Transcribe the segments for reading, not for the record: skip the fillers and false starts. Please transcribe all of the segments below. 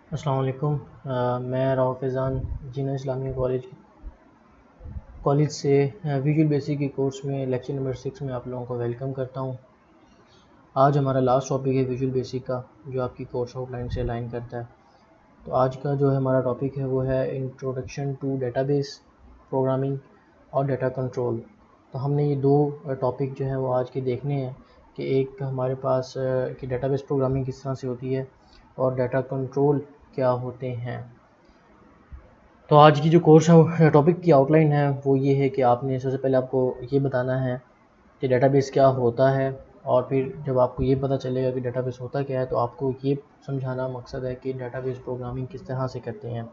अस्सलाम वालेकुम। मैं राव फैज़ान जीना इस्लामिया कॉलेज से विजुअल बेसिक के कोर्स में लेक्चर नंबर 6 में आप लोगों को वेलकम करता हूं। आज हमारा लास्ट टॉपिक है विजुअल बेसिक का, जो आपकी कोर्स आउटलाइन से अलाइन करता है। तो आज का जो है हमारा टॉपिक है वो है इंट्रोडक्शन टू डेटाबेस प्रोग्रामिंग और डेटा कंट्रोल। तो हमने ये दो टॉपिक जो है वो आज के देखने हैं कि एक हमारे पास कि डेटाबेस प्रोग्रामिंग किस तरह से होती है और डेटा कंट्रोल क्या होते हैं। तो आज की जो कोर्स है टॉपिक की आउटलाइन है वो ये है कि आपने सबसे पहले आपको ये बताना है कि डेटाबेस क्या होता है, और फिर जब आपको ये पता चलेगा कि डेटाबेस होता क्या है तो आपको ये समझाना मकसद है कि डेटाबेस प्रोग्रामिंग किस तरह से करते हैं।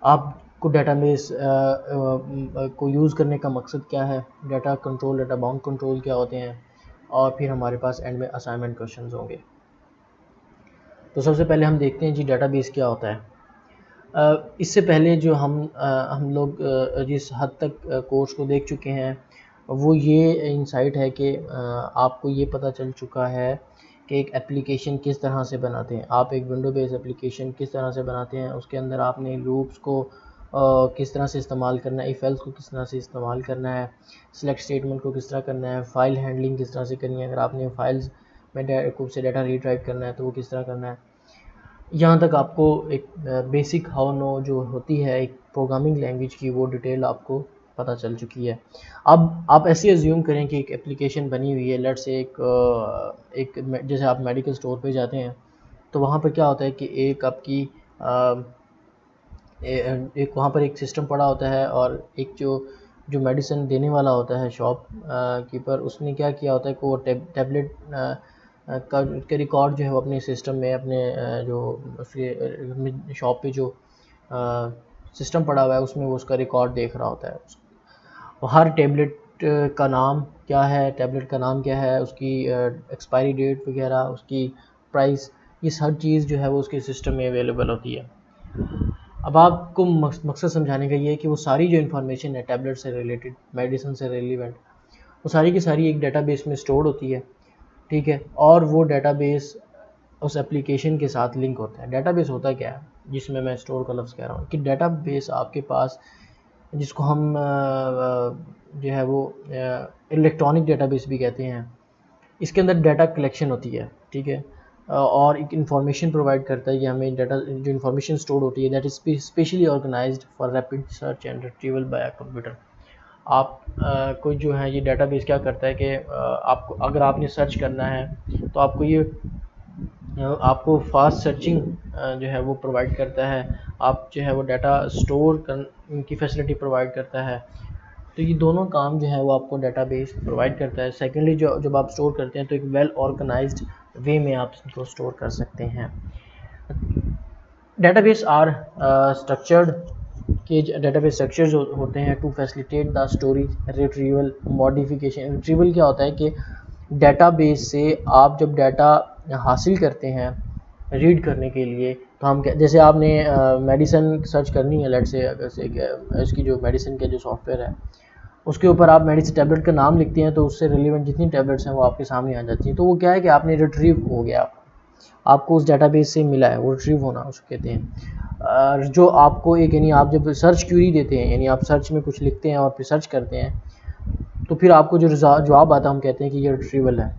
आपको डेटाबेस को यूज़ करने का मकसद क्या है, data control, data bound control क्या होते हैं, और फिर हमारे पास एंड में असाइनमेंट क्वेश्चन होंगे। तो सबसे पहले हम देखते हैं जी डेटाबेस क्या होता है। इससे पहले जो हम लोग जिस हद तक कोर्स को देख चुके हैं वो ये इंसाइट है कि आपको ये पता चल चुका है कि एक एप्लीकेशन किस तरह से बनाते हैं। आप एक विंडो बेस्ड एप्लीकेशन किस तरह से बनाते हैं, उसके अंदर आपने लूप्स को किस तरह से इस्तेमाल करना है, इफ एल्स को किस तरह से इस्तेमाल करना है, सिलेक्ट स्टेटमेंट को किस तरह करना है, फ़ाइल हैंडलिंग किस तरह से करनी है, अगर आपने फाइल्स में से डाटा रीड्राइव करना है तो वो किस तरह करना है। यहाँ तक आपको एक बेसिक हाउ नो जो होती है एक प्रोग्रामिंग लैंग्वेज की, वो डिटेल आपको पता चल चुकी है। अब आप ऐसे एज्यूम करें कि एक एप्लीकेशन बनी हुई है, लेट्स से जैसे आप मेडिकल स्टोर पे जाते हैं तो वहाँ पर क्या होता है कि एक आपकी एक वहाँ पर एक सिस्टम पड़ा होता है, और एक जो मेडिसिन देने वाला होता है शॉप कीपर, उसने क्या किया होता है कि वो टैबलेट का रिकॉर्ड जो है वो अपने सिस्टम में अपने जो उसके शॉप पे जो सिस्टम पड़ा हुआ है उसमें वो उसका रिकॉर्ड देख रहा होता है। हर टैबलेट का नाम क्या है, टैबलेट का नाम क्या है, उसकी एक्सपायरी डेट वगैरह, उसकी प्राइस, ये हर चीज़ जो है वो उसके सिस्टम में अवेलेबल होती है। अब आपको मकसद समझाने का ये है कि वो सारी जो इन्फॉर्मेशन है टैबलेट से रिलेटेड, मेडिसिन से रिलेवेंट, वो सारी की सारी एक डेटाबेस में स्टोर होती है, ठीक है। और वो डेटाबेस उस एप्लीकेशन के साथ लिंक होता है। डेटाबेस होता क्या है, जिसमें मैं स्टोर का लफ्ज़ कह रहा हूँ कि डेटाबेस आपके पास, जिसको हम जो है वो इलेक्ट्रॉनिक डेटाबेस भी कहते हैं, इसके अंदर डाटा कलेक्शन होती है, ठीक है। और एक इन्फॉर्मेशन प्रोवाइड करता है कि हमें डाटा जो इन्फॉर्मेशन स्टोर होती है that is specially organised for rapid search and retrieval by computer. आप कोई जो है ये डेटाबेस क्या करता है कि आपको अगर आपने सर्च करना है तो आपको फास्ट सर्चिंग जो है वो प्रोवाइड करता है, आप जो है वो डाटा स्टोर कर की फैसिलिटी प्रोवाइड करता है। तो ये दोनों काम जो है वो आपको डेटाबेस प्रोवाइड करता है। सेकेंडली जब आप स्टोर करते हैं तो एक वेल ऑर्गेनाइज्ड वे में आप इसको स्टोर कर सकते हैं। डेटाबेस आर स्ट्रक्चर्ड के डेटाबेस स्ट्रक्चर जो होते हैं to facilitate the storage, retrieval, modification. Retrieval क्या होता है कि डेटाबेस से आप जब डाटा हासिल करते हैं रीड करने के लिए, तो हम जैसे आपने मेडिसिन सर्च करनी है, लेट से अगर से इसकी जो मेडिसिन के जो सॉफ्टवेयर है उसके ऊपर आप मेडिसिन टैबलेट का नाम लिखते हैं तो उससे रिलेवेंट जितनी टैबलेट्स हैं वो आपके सामने आ जाती हैं। तो वो क्या है कि आपने रिट्रीव हो गया, आपको उस डेटाबेस से मिला है, वो रिट्रीव होना उसको कहते हैं। जो आपको एक यानी आप जब सर्च क्यूरी देते हैं, यानी आप सर्च में कुछ लिखते हैं और फिर सर्च करते हैं, तो फिर आपको जो जवाब आता है हम कहते हैं कि ये रिट्रीवल है।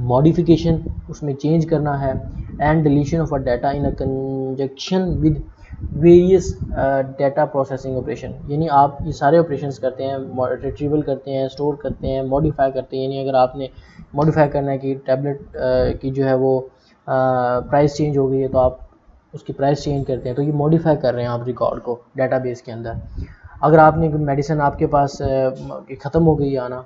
मॉडिफिकेशन, उसमें चेंज करना है। And deletion of a data in a conjunction with various data processing operation, यानी आप ये सारे ऑपरेशंस करते हैं, रिट्रीवल करते हैं, स्टोर करते हैं, मॉडिफाई करते हैं। यानी अगर आपने मॉडिफाई करना है कि टैबलेट की जो है वो प्राइस चेंज हो गई है तो आप उसकी प्राइस चेंज करते हैं, तो ये मॉडिफाई कर रहे हैं आप रिकॉर्ड को डेटाबेस के अंदर। अगर आपने मेडिसिन आपके पास ख़त्म हो गई आना,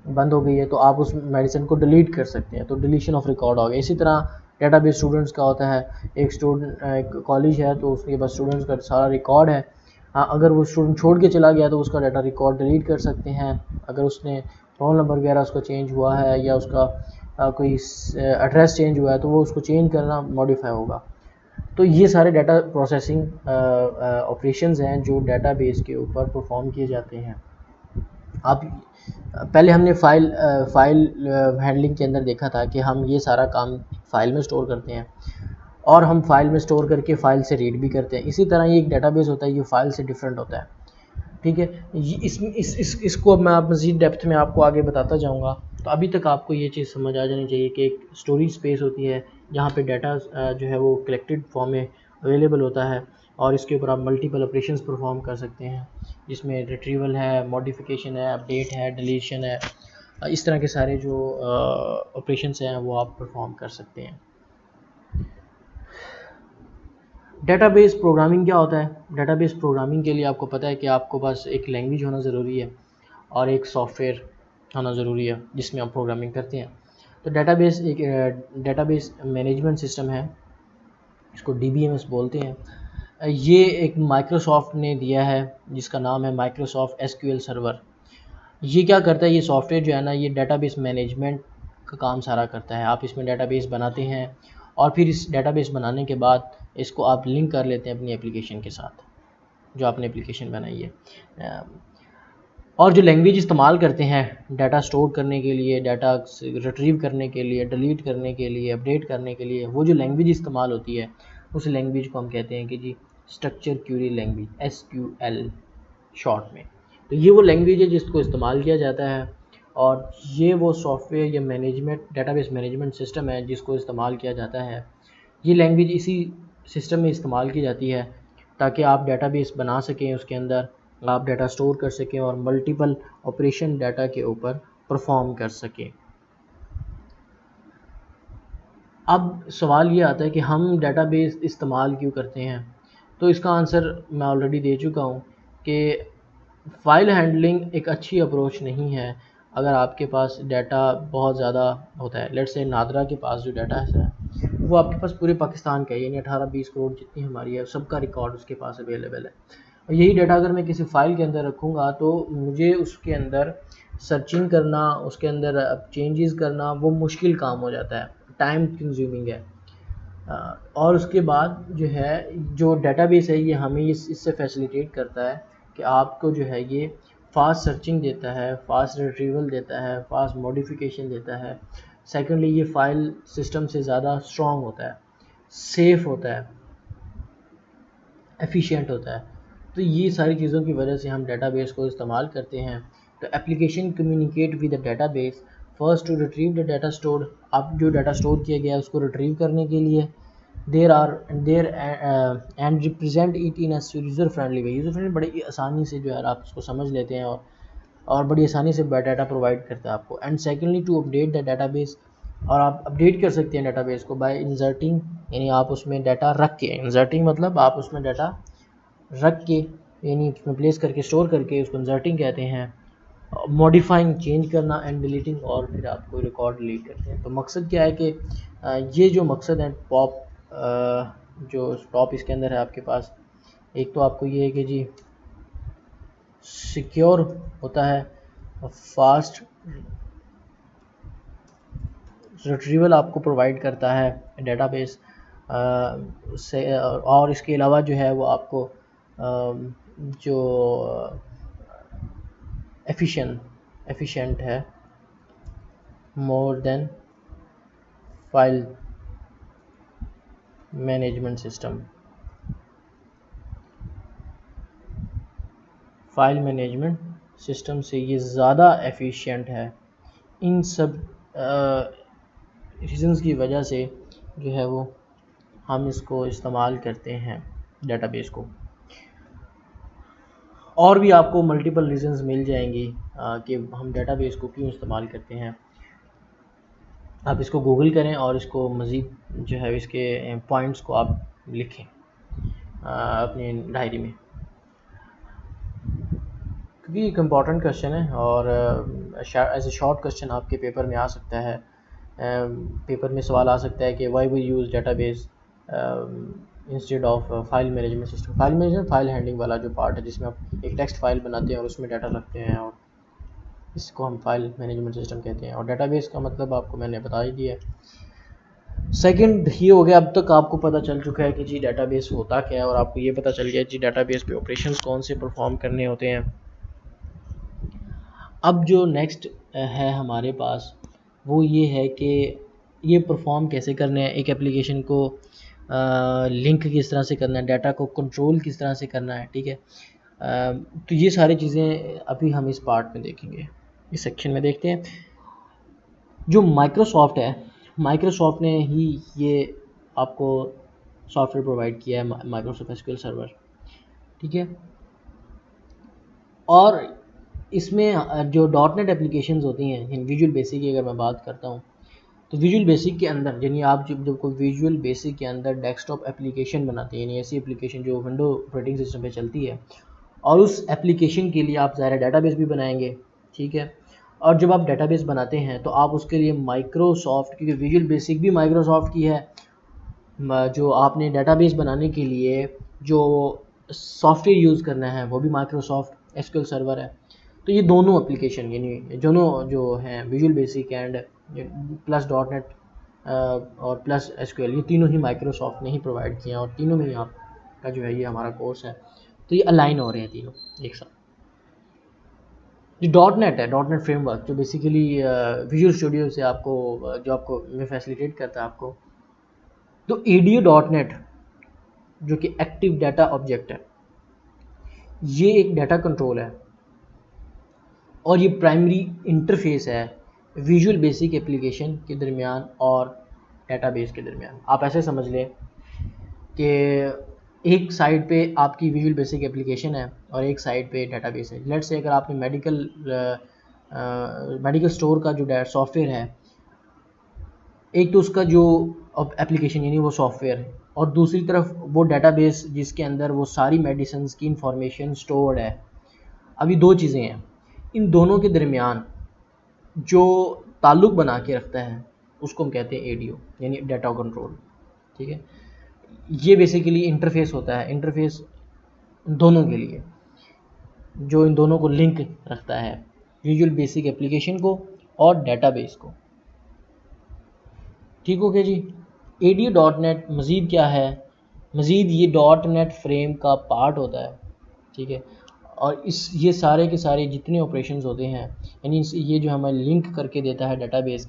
बंद हो गई है, तो आप उस मेडिसिन को डिलीट कर सकते हैं, तो डिलीशन ऑफ रिकॉर्ड हो गया। इसी तरह डेटाबेस स्टूडेंट्स का होता है, एक कॉलेज है तो उसके पास स्टूडेंट्स का सारा रिकॉर्ड है। अगर वो स्टूडेंट छोड़ के चला गया तो उसका डाटा रिकॉर्ड डिलीट कर सकते हैं। अगर उसने रोल नंबर वगैरह उसका चेंज हुआ है या उसका कोई एड्रेस चेंज हुआ है तो वो उसको चेंज करना मॉडिफाई होगा। तो ये सारे डाटा प्रोसेसिंग ऑपरेशंस हैं जो डेटाबेस के ऊपर परफॉर्म किए जाते हैं। आप पहले हमने फ़ाइल हैंडलिंग के अंदर देखा था कि हम ये सारा काम फ़ाइल में स्टोर करते हैं और हम फाइल में स्टोर करके फ़ाइल से रीड भी करते हैं। इसी तरह ये एक डेटाबेस होता है, ये फ़ाइल से डिफरेंट होता है। ठीक है, इसको अब मैं आप मज़ीद डेप्थ में आपको आगे बताता जाऊँगा। तो अभी तक आपको ये चीज़ समझ आ जानी चाहिए कि एक स्टोरेज स्पेस होती है जहाँ पे डाटा जो है वो कलेक्टेड फॉर्म में अवेलेबल होता है और इसके ऊपर आप मल्टीपल ऑपरेशंस परफॉर्म कर सकते हैं, जिसमें रिट्रीवल है, मॉडिफिकेशन है, अपडेट है, डिलीशन है, इस तरह के सारे जो ऑपरेशंस हैं वो आप परफॉर्म कर सकते हैं। डेटाबेस प्रोग्रामिंग क्या होता है? डेटाबेस प्रोग्रामिंग के लिए आपको पता है कि आपको पास एक लैंग्वेज होना ज़रूरी है और एक सॉफ्टवेयर होना ज़रूरी है जिसमें आप प्रोग्रामिंग करते हैं। तो डेटाबेस एक डेटाबेस मैनेजमेंट सिस्टम है, इसको DBMS बोलते हैं। ये एक माइक्रोसॉफ्ट ने दिया है जिसका नाम है माइक्रोसॉफ्ट SQL सर्वर। ये क्या करता है, ये सॉफ्टवेयर जो है ना, ये डेटाबेस मैनेजमेंट का काम सारा करता है। आप इसमें डेटाबेस बनाते हैं और फिर इस डेटाबेस बनाने के बाद इसको आप लिंक कर लेते हैं अपनी एप्लीकेशन के साथ, जो आपने एप्लीकेशन बनाई है। और जो लैंग्वेज इस्तेमाल करते हैं डाटा स्टोर करने के लिए, डाटा रिट्रीव करने के लिए, डिलीट करने के लिए, अपडेट करने के लिए, वो जो लैंग्वेज इस्तेमाल होती है उस लैंग्वेज को हम कहते हैं कि जी structure query language, SQL short में। तो ये वो लैंग्वेज है जिसको इस्तेमाल किया जाता है और ये वो सॉफ्टवेयर या मैनेजमेंट डेटाबेस मैनेजमेंट सिस्टम है जिसको इस्तेमाल किया जाता है। ये लैंग्वेज इसी सिस्टम में इस्तेमाल की जाती है ताकि आप डेटाबेस बना सकें, उसके अंदर आप डाटा स्टोर कर सकें और मल्टीपल ऑपरेशन डाटा के ऊपर परफॉर्म कर सकें। अब सवाल ये आता है कि हम डेटाबेस इस्तेमाल क्यों करते हैं? तो इसका आंसर मैं ऑलरेडी दे चुका हूँ कि फ़ाइल हैंडलिंग एक अच्छी अप्रोच नहीं है अगर आपके पास डाटा बहुत ज़्यादा होता है। लेट्स से नादरा के पास जो डाटा है वो आपके पास पूरे पाकिस्तान का है, यानी 18-20 करोड़ जितनी हमारी है सबका रिकॉर्ड उसके पास अवेलेबल है। और यही डाटा अगर मैं किसी फ़ाइल के अंदर रखूँगा तो मुझे उसके अंदर सर्चिंग करना, उसके अंदर चेंजेस करना वो मुश्किल काम हो जाता है, टाइम कंज्यूमिंग है। और उसके बाद जो है जो डेटाबेस है ये हमें इससे फैसिलिटेट करता है कि आपको जो है ये फास्ट सर्चिंग देता है, फास्ट रिट्रीवल देता है, फास्ट मॉडिफिकेशन देता है। सेकेंडली ये फ़ाइल सिस्टम से ज़्यादा स्ट्रॉन्ग होता है, सेफ़ होता है, एफिशिएंट होता है। तो ये सारी चीज़ों की वजह से हम डेटाबेस को इस्तेमाल करते हैं। तो application communicate with the database first to retrieve the data stored. अब जो डाटा स्टोर किया गया है उसको रिट्रीव करने के लिए there and represent it in user friendly way. User friendly बड़ी आसानी से जो है आप उसको समझ लेते हैं और बड़ी आसानी से डाटा प्रोवाइड करता है आपको। And secondly to update the database, और आप अपडेट कर सकते हैं डाटाबेस को बाय इंसर्टिंग, यानी आप उसमें डाटा रख के, इंसर्टिंग मतलब आप उसमें डाटा रख के यानी उसमें प्लेस करके स्टोर करके उसको इंसर्टिंग कहते हैं। मॉडिफाइंग चेंज करना एंड डिलीटिंग, और फिर आप कोई रिकॉर्ड डिलीट करते हैं। तो मकसद क्या है कि ये जो मकसद है जो टॉप इसके अंदर है आपके पास, एक तो आपको ये है कि जी सिक्योर होता है, फास्ट रिट्रीवल आपको प्रोवाइड करता है डेटाबेस से, और इसके अलावा जो है वो आपको जो एफिशिएंट है more than file management system. File management system से ये ज़्यादा एफिशिएंट है। इन सब रीज़न्स की वजह से जो है वो हम इसको इस्तेमाल करते हैं डेटाबेस को। और भी आपको मल्टीपल रीज़न्स मिल जाएंगी कि हम डेटाबेस को क्यों इस्तेमाल करते हैं। आप इसको गूगल करें और इसको मज़ीद जो है इसके पॉइंट्स को आप लिखें अपनी डायरी में, क्योंकि एक इम्पॉर्टेंट क्वेश्चन है और एज ए शॉर्ट क्वेश्चन आपके पेपर में आ सकता है। पेपर में सवाल आ सकता है कि why we use database instead of file management system. File management file handling वाला जो पार्ट है जिसमें आप एक टेक्स्ट फाइल बनाते हैं और उसमें डाटा रखते हैं, और इसको हम फाइल मैनेजमेंट सिस्टम कहते हैं। और डेटाबेस का मतलब आपको मैंने बता ही दिया। सेकंड ये हो गया, अब तक आपको पता चल चुका है कि जी डेटाबेस होता क्या है और आपको ये पता चल गया जी डेटाबेस पे ऑपरेशंस कौन से परफॉर्म करने होते हैं। अब जो नेक्स्ट है हमारे पास वो ये है कि ये परफॉर्म कैसे करने हैं, एक एप्लीकेशन को लिंक किस तरह से करना है, डाटा को कंट्रोल किस तरह से करना है, ठीक है। तो ये सारी चीज़ें अभी हम इस पार्ट में देखेंगे, इस सेक्शन में देखते हैं। जो माइक्रोसॉफ्ट है, माइक्रोसॉफ्ट ने ही ये आपको सॉफ्टवेयर प्रोवाइड किया है, माइक्रोसॉफ्ट एसक्यूएल सर्वर, ठीक है। और इसमें जो डॉट नेट एप्लीकेशंस होती हैं, विजुअल बेसिक की अगर मैं बात करता हूँ, तो विजुअल बेसिक के अंदर यानी आप जब कोई विजुअल बेसिक के अंदर डेस्कटॉप एप्लीकेशन बनाते हैं, यानी ऐसी एप्लीकेशन जो विंडो ऑपरेटिंग सिस्टम पे चलती है, और उस एप्लीकेशन के लिए आप ज़ाहिर डाटाबेस भी बनाएंगे, ठीक है। और जब आप डाटाबेस बनाते हैं तो आप उसके लिए माइक्रोसॉफ्ट, क्योंकि विजुअल बेसिक भी माइक्रोसॉफ्ट की है, जो आपने डाटाबेस बनाने के लिए जो सॉफ्टवेयर यूज़ करना है वो भी माइक्रोसॉफ्ट एसक्यूएल सर्वर है। तो ये दोनों एप्लीकेशन यानी दोनों जो हैं visual basic and plus dot net और प्लस एसक्यूएल, ये तीनों ही माइक्रोसॉफ्ट ने ही प्रोवाइड किए हैं, और तीनों में ही आपका जो है ये हमारा कोर्स है, तो ये अलाइन हो रहे हैं तीनों एक साथ। जो डॉट नेट है, डॉट नेट फ्रेमवर्क, जो बेसिकली विजुअल स्टूडियो से आपको जो आपको में फैसिलिटेट करता है आपको। तो एडीओ डॉट नेट जो कि एक्टिव डाटा ऑब्जेक्ट है, ये एक डाटा कंट्रोल है और ये प्राइमरी इंटरफेस है विजुअल बेसिक एप्लीकेशन के दरमियान और डाटाबेस के दरमियान। आप ऐसे समझ लें कि एक साइड पे आपकी विजुअल बेसिक एप्लीकेशन है और एक साइड पे डाटाबेस है। लेट्स से अगर आपने मेडिकल स्टोर का जो सॉफ्टवेयर है, एक तो उसका जो एप्लीकेशन यानी वो सॉफ्टवेयर है, और दूसरी तरफ वो डाटाबेस जिसके अंदर वो सारी मेडिसिन की इंफॉर्मेशन स्टोर्ड है। अभी दो चीज़ें हैं, इन दोनों के दरमियान जो ताल्लुक़ बना के रखता है उसको हम कहते हैं एडीओ यानी डाटा कंट्रोल, ठीक है। ये बेसिकली इंटरफेस होता है, इंटरफेस दोनों के लिए जो इन दोनों को लिंक रखता है, विजुअल बेसिक एप्लीकेशन को और डाटाबेस को, ठीक हो गया जी। एडीओ डॉट नेट मज़ीद क्या है, मज़ीद ये डॉट नेट फ्रेम का पार्ट होता है, ठीक है। और ये सारे के सारे जितने ऑपरेशंस होते हैं, यानी ये जो हमें लिंक करके देता है डाटाबेस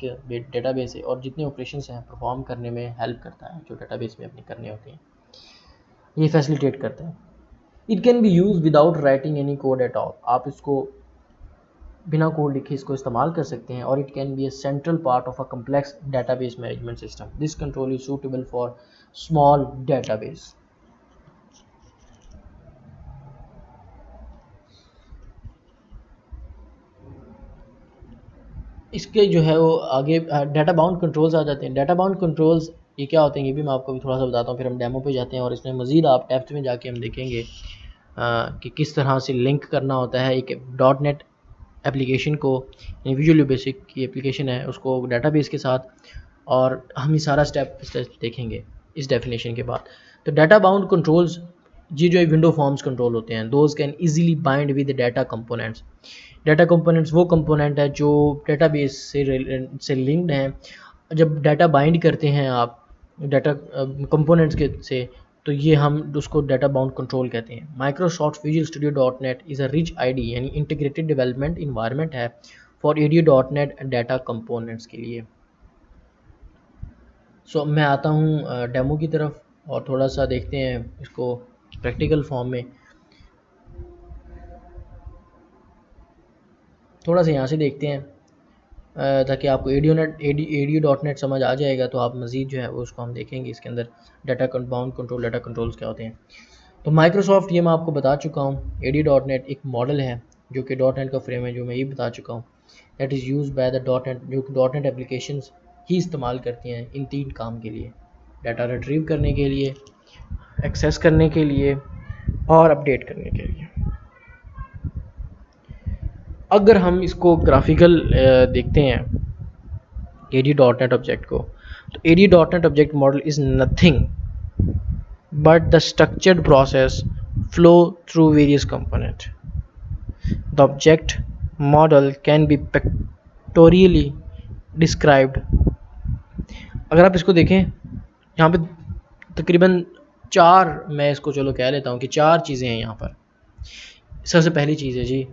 से, और जितने ऑपरेशंस हैं परफॉर्म करने में हेल्प करता है, जो डाटाबेस में अपने करने होते हैं, ये फैसिलिटेट करता है। It can be use without writing any code at all, आप इसको बिना कोड लिखे इसको इस्तेमाल कर सकते हैं। और it can be A central part of a complex database management system, this control is suitable for small database. इसके जो है वो आगे डाटा बाउंड कंट्रोल्स आ जाते हैं। डाटा बाउंड कंट्रोल्स ये क्या होते हैं, ये भी मैं आपको थोड़ा सा बताता हूँ, फिर हम डेमो पे जाते हैं और इसमें मज़ीद आप डेप्थ में जाके हम देखेंगे कि किस तरह से लिंक करना होता है एक डॉट नेट एप्लीकेशन को, विजुअल बेसिक की एप्लीकेशन है उसको डाटाबेस के साथ, और हम ये सारा स्टेप देखेंगे इस डेफिनेशन के बाद। तो डाटा बाउंड कंट्रोल्स, ये जो विंडो फॉर्म्स कंट्रोल होते हैं, those can easily bind with data components. Data components वो कंपोनेंट है जो डाटाबेस से लिंक्ड हैं। जब डाटा बाइंड करते हैं आप डाटा कंपोनेंट्स के से, तो ये हम उसको डाटा बाउंड कंट्रोल कहते हैं। Microsoft visual studio dot net is a rich ID यानी इंटीग्रेटेड डेवलपमेंट इन्वायरमेंट है for ADO dot net data components के लिए। सो मैं आता हूँ डेमो की तरफ और थोड़ा सा देखते हैं इसको प्रैक्टिकल फॉर्म में। थोड़ा सा यहाँ से देखते हैं ताकि आपको एडीओ डॉट नेट समझ आ जाएगा, तो आप मज़ीद जो है वो उसको हम देखेंगे इसके अंदर data bound control, data controls क्या होते हैं। तो माइक्रोसॉफ्ट, ये मैं आपको बता चुका हूँ, एडीओ डॉट नेट एक मॉडल है जो कि डॉट नेट का फ्रेम है, जो मैं ये बता चुका हूँ। That is use by the dot net, जो कि डॉट नेट एप्लीकेशंस ही इस्तेमाल करती हैं इन तीन काम के लिए, डाटा रिट्रीव करने के लिए, एक्सेस करने के लिए और अपडेट करने के लिए। अगर हम इसको ग्राफिकल देखते हैं एडी डॉट नेट ऑब्जेक्ट को, तो A D dot net object model is nothing but the structured process flow through various components. The object model can be pictorially described. अगर आप इसको देखें, यहाँ पे तकरीबन चार, मैं इसको चलो कह लेता हूँ कि चार चीज़ें हैं यहाँ पर। सबसे पहली चीज़ है जी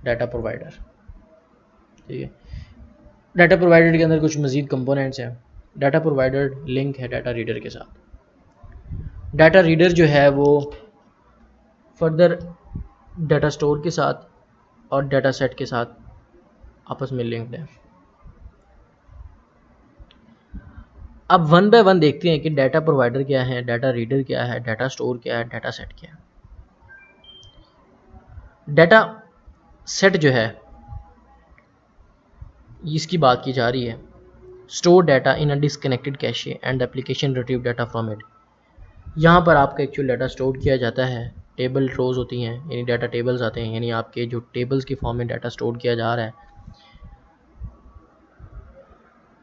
डाटा प्रोवाइडर, ठीक है। डाटा प्रोवाइडर के अंदर कुछ मज़ीद कंपोनेंट्स हैं, डाटा प्रोवाइडर लिंक है डाटा रीडर के साथ। डाटा रीडर जो है वो फर्दर डाटा स्टोर के साथ और डाटा सेट के साथ आपस में लिंक्ड है। अब वन बाय वन देखते हैं कि डाटा प्रोवाइडर क्या है, डाटा रीडर क्या है, डाटा स्टोर क्या है, डाटा सेट क्या है। डाटा सेट जो है इसकी बात की जा रही है, store data in a disconnected cache and application retrieve data from it. यहाँ पर आपका एक्चुअल डाटा स्टोर किया जाता है, टेबल रोज होती हैं यानी डाटा टेबल्स आते हैं, यानी आपके जो टेबल्स की फॉर्म में डाटा स्टोर किया जा रहा है,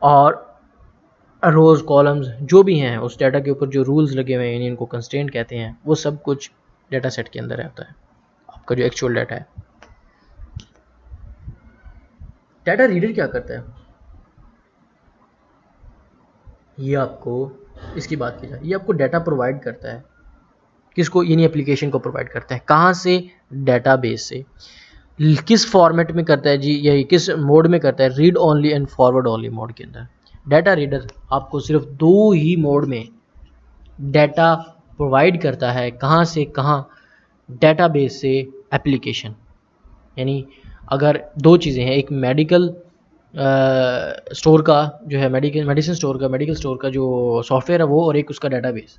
और रोज कॉलम्स जो भी हैं उस डाटा के ऊपर जो रूल्स लगे हुए हैं यानी इनको कंस्ट्रेंट कहते हैं, वो सब कुछ डाटा सेट के अंदर रहता है, आपका जो एक्चुअल डाटा है। डाटा रीडर क्या करता है, ये आपको इसकी बात की जाए, ये आपको डाटा प्रोवाइड करता है, किसको, यानी एप्लीकेशन को प्रोवाइड करता है। कहाँ से, डाटाबेस से। किस फॉर्मेट में करता है जी, यही किस मोड में करता है, read only and forward only mode के अंदर। डाटा रीडर आपको सिर्फ दो ही मोड में डाटा प्रोवाइड करता है। कहाँ से कहाँ, डाटाबेस से एप्लीकेशन। यानी अगर दो चीज़ें हैं, एक मेडिकल स्टोर का जो है मेडिसिन स्टोर का जो सॉफ्टवेयर है वो, और एक उसका डाटाबेस,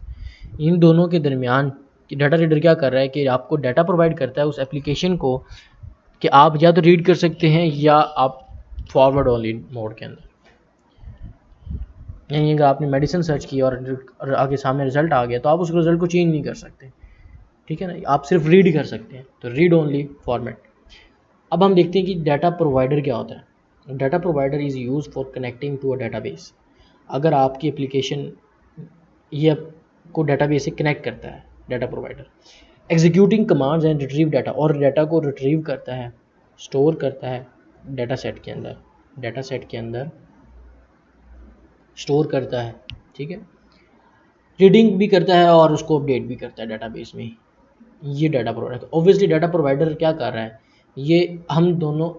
इन दोनों के दरमियान डाटा रीडर क्या कर रहा है कि आपको डाटा प्रोवाइड करता है उस एप्लीकेशन को, कि आप या तो रीड कर सकते हैं या आप फॉरवर्ड ओनली मोड के अंदर। यानी अगर आपने मेडिसिन सर्च की और आगे सामने रिजल्ट आ गया तो आप उस रिजल्ट को चेंज नहीं कर सकते, ठीक है ना, आप सिर्फ रीड कर सकते हैं, तो रीड ओनली फॉर्मेट। अब हम देखते हैं कि डाटा प्रोवाइडर क्या होता है। Data provider is use for connecting to a database. अगर आपकी एप्लीकेशन ये आपको डाटाबेस से कनेक्ट करता है, data provider executing commands and retrieve data, और डाटा को रिट्रीव करता है, स्टोर करता है डाटा सेट के अंदर, डाटा सेट के अंदर स्टोर करता है, ठीक है, रीडिंग भी करता है और उसको अपडेट भी करता है डाटाबेस में। ये data provider, obviously data provider क्या कर रहा है, ये हम दोनों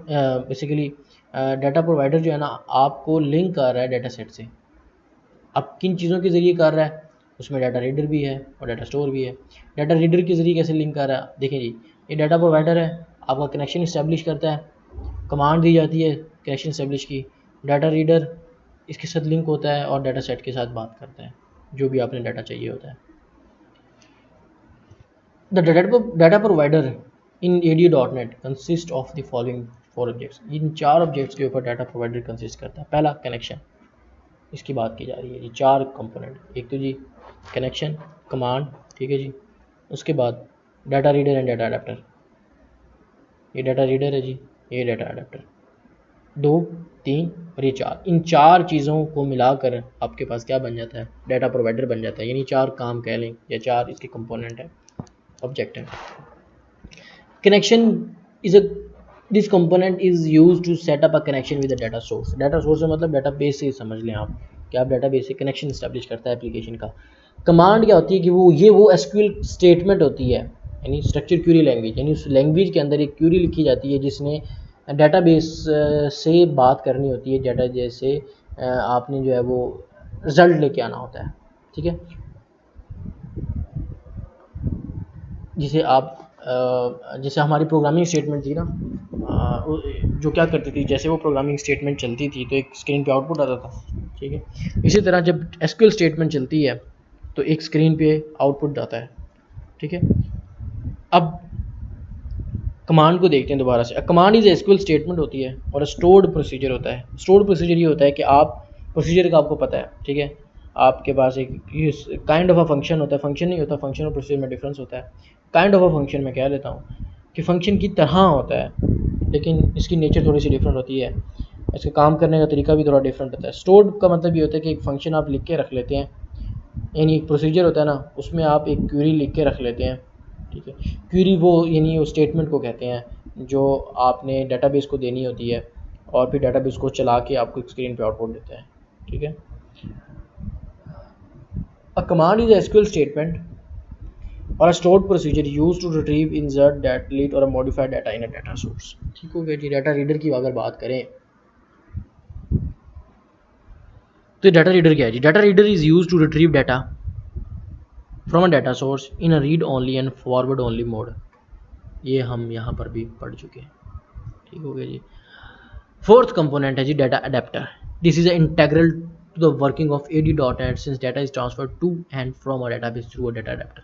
बेसिकली डाटा प्रोवाइडर जो है ना आपको लिंक कर रहा है डाटा सेट से। अब किन चीज़ों के ज़रिए कर रहा है, उसमें डाटा रीडर भी है और डाटा स्टोर भी है। डाटा रीडर के ज़रिए कैसे लिंक कर रहा है, देखें जी, ये डाटा प्रोवाइडर है, आपका कनेक्शन इस्टेब्लिश करता है, कमांड दी जाती है कनेक्शन इस्टेब्लिश की, डाटा रीडर इसके साथ लिंक होता है और डाटा सेट के साथ बात करता है, जो भी आपने डाटा चाहिए होता है। The data provider in ADO.NET consist of the following 4 objects. In 4 objects के ऊपर डाटा प्रोवाइडर कंसिस्ट करता है। पहला कनेक्शन, इसकी बात की जा रही है जी, 4 कंपोनेंट, एक तो जी कनेक्शन, कमांड, ठीक है जी, उसके बाद data reader and data adapter, ये डाटा रीडर है जी, ये डाटा अडेप्टर, 2, 3 और ये 4, इन 4 चीज़ों को मिलाकर आपके पास क्या बन जाता है, डाटा प्रोवाइडर बन जाता है। यानी 4 काम कह लें या 4 इसके कंपोनेंट है, ऑब्जेक्ट है। Connection is a this component is use to set up a connection with the data source. Data source से मतलब डाटा बेस से समझ लें आप कि आप डाटा बेस से कनेक्शन इस्टेब्लिश करता है एप्लीकेशन का। कमांड क्या होती है कि वो SQL स्टेटमेंट होती है, यानी स्ट्रक्चर क्यूरी लैंग्वेज, यानी उस लैंग्वेज के अंदर एक क्यूरी लिखी जाती है जिसने डाटाबेस से बात करनी होती है, डाटा जैसे आपने जो है वो रिजल्ट लेके आना होता है, ठीक है, जिसे आप जैसे हमारी प्रोग्रामिंग स्टेटमेंट थी ना, जो क्या करती थी, जैसे वो प्रोग्रामिंग स्टेटमेंट चलती थी तो एक स्क्रीन पे आउटपुट आता था, ठीक है। इसी तरह जब SQL स्टेटमेंट चलती है तो एक स्क्रीन पे आउटपुट आता है, ठीक है। अब कमांड को देखते हैं दोबारा से। कमांड इज SQL स्टेटमेंट होती है और स्टोर्ड प्रोसीजर होता है। स्टोर्ड प्रोसीजर ये होता है कि आप प्रोसीजर का आपको पता है, ठीक है, आपके पास एक काइंड ऑफ अ फंक्शन होता है, फंक्शन नहीं होता, फंक्शन और प्रोसीजर में डिफरेंस होता है। काइंड ऑफ अ फंक्शन मैं कह लेता हूँ कि फंक्शन की तरह होता है, लेकिन इसकी नेचर थोड़ी सी डिफरेंट होती है, इसका काम करने का तरीका भी थोड़ा डिफरेंट होता है। स्टोर्ड का मतलब ये होता है कि एक फंक्शन आप लिख के रख लेते हैं, यानी एक प्रोसीजर होता है ना, उसमें आप एक क्वेरी लिख के रख लेते हैं, ठीक है। क्वेरी वो यानी वो स्टेटमेंट को कहते हैं जो आपने डाटाबेस को देनी होती है और फिर डाटाबेस को चला के आपको एक स्क्रीन पे आउटपुट देता है, ठीक है। A command is SQL statement और a stored procedure used to retrieve, insert, delete और modify data in a data source। ठीक हो गया जी। डाटा रीडर की अगर बात करें तो डाटा रीडर क्या है जी? Data reader is use to retrieve data from a data source in a read only and forward only mode. ये हम यहाँ पर भी पढ़ चुके हैं, ठीक हो गया जी। फोर्थ कंपोनेंट है जी data adapter. This is integral to the working of AD dot and since data is transfer to and from a database through a data adapter.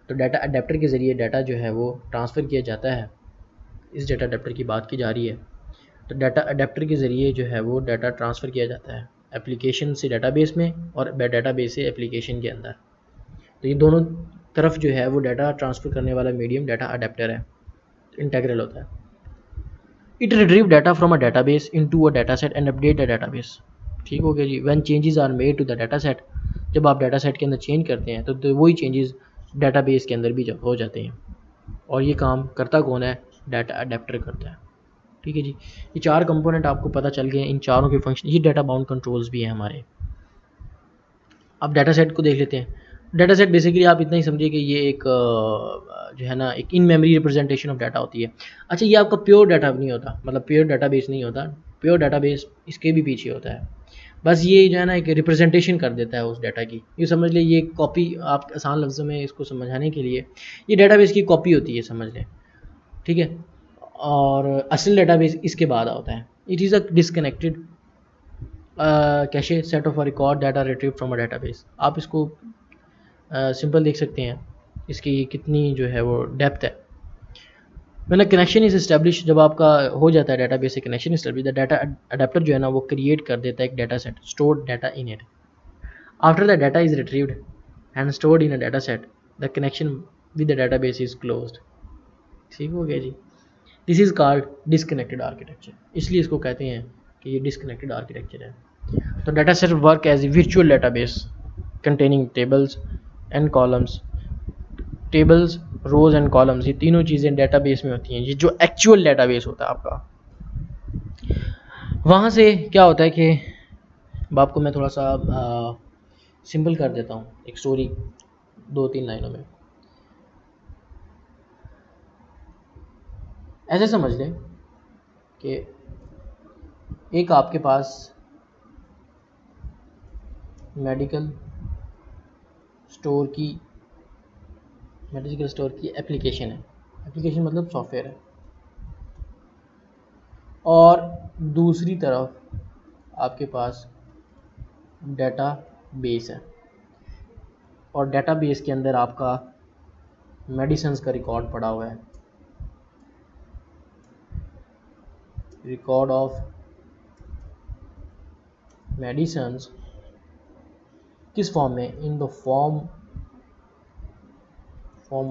तो डाटा अडेप्टर के ज़रिए डाटा जो है वो ट्रांसफ़र किया जाता है। इस डाटा अडेप्टर की बात की जा रही है। तो डाटा अडेप्टर के ज़रिए जो है वो डाटा ट्रांसफ़र किया जाता है एप्लीकेशन से डाटाबेस में और डाटाबेस से एप्लीकेशन के अंदर। तो ये दोनों तरफ जो है वो डाटा ट्रांसफ़र करने वाला मीडियम डाटा अडेप्टर है, इंटेग्रल होता है। It retrieve data from a database into a data set and update the database. ठीक हो गया जी। When changes are made to the data set, जब आप डाटा सेट के अंदर चेंज करते हैं तो वही चेंजेस डाटाबेस के अंदर भी हो जाते हैं। और ये काम करता कौन है? डाटा अडेप्टर करता है। ठीक है जी। ये चार कंपोनेंट आपको पता चल गए, इन चारों के फंक्शन। ये डाटा बाउंड कंट्रोल्स भी हैं हमारे। अब डाटा सेट को देख लेते हैं। डाटा सेट बेसिकली आप इतना ही समझिए कि ये एक जो है ना एक in memory representation of data होती है। अच्छा, ये आपका प्योर डाटा नहीं होता, मतलब प्योर डाटाबेस नहीं होता। प्योर डाटाबेस इसके भी पीछे होता है, बस ये जो है ना एक रिप्रेजेंटेशन कर देता है उस डाटा की। ये समझ लें, ये कॉपी, आप आसान लफ्ज़ों में इसको समझाने के लिए, ये डाटाबेस की कॉपी होती है, समझ लें। ठीक है। और असल डाटाबेस इसके बाद आता है। It is a disconnected cache set of a record data retrieve from a database. आप इसको सिंपल देख सकते हैं, इसकी कितनी जो है वो डेप्थ है। मैंने कनेक्शन इज इस्टेब्लिश, जब आपका हो जाता है डाटाबेस से connection establish, the data adapter जो है ना वो क्रिएट कर देता है एक data set, stored data in it. After the data is retrieved and stored in a data set, the connection with the database is closed. ठीक हो गया जी। This is called disconnected architecture, इसलिए इसको कहते हैं कि ये डिसकनेक्टेड आर्किटेक्चर है। तो data set work as a virtual database containing tables and columns. Tables, rows and columns, ये तीनों चीज़ें डाटाबेस में होती हैं। ये जो एक्चुअल डाटाबेस होता है आपका, वहाँ से क्या होता है कि आपको मैं थोड़ा सा सिंपल कर देता हूँ एक स्टोरी 2-3 लाइनों में। ऐसे समझ लें कि एक आपके पास मेडिकल स्टोर की एप्लीकेशन है। एप्लीकेशन मतलब सॉफ्टवेयर है। और दूसरी तरफ आपके पास डाटा बेस है, और डाटा बेस के अंदर आपका मेडिसिन्स का रिकॉर्ड पड़ा हुआ है, रिकॉर्ड ऑफ मेडिसिन्स। किस फॉर्म में? In the form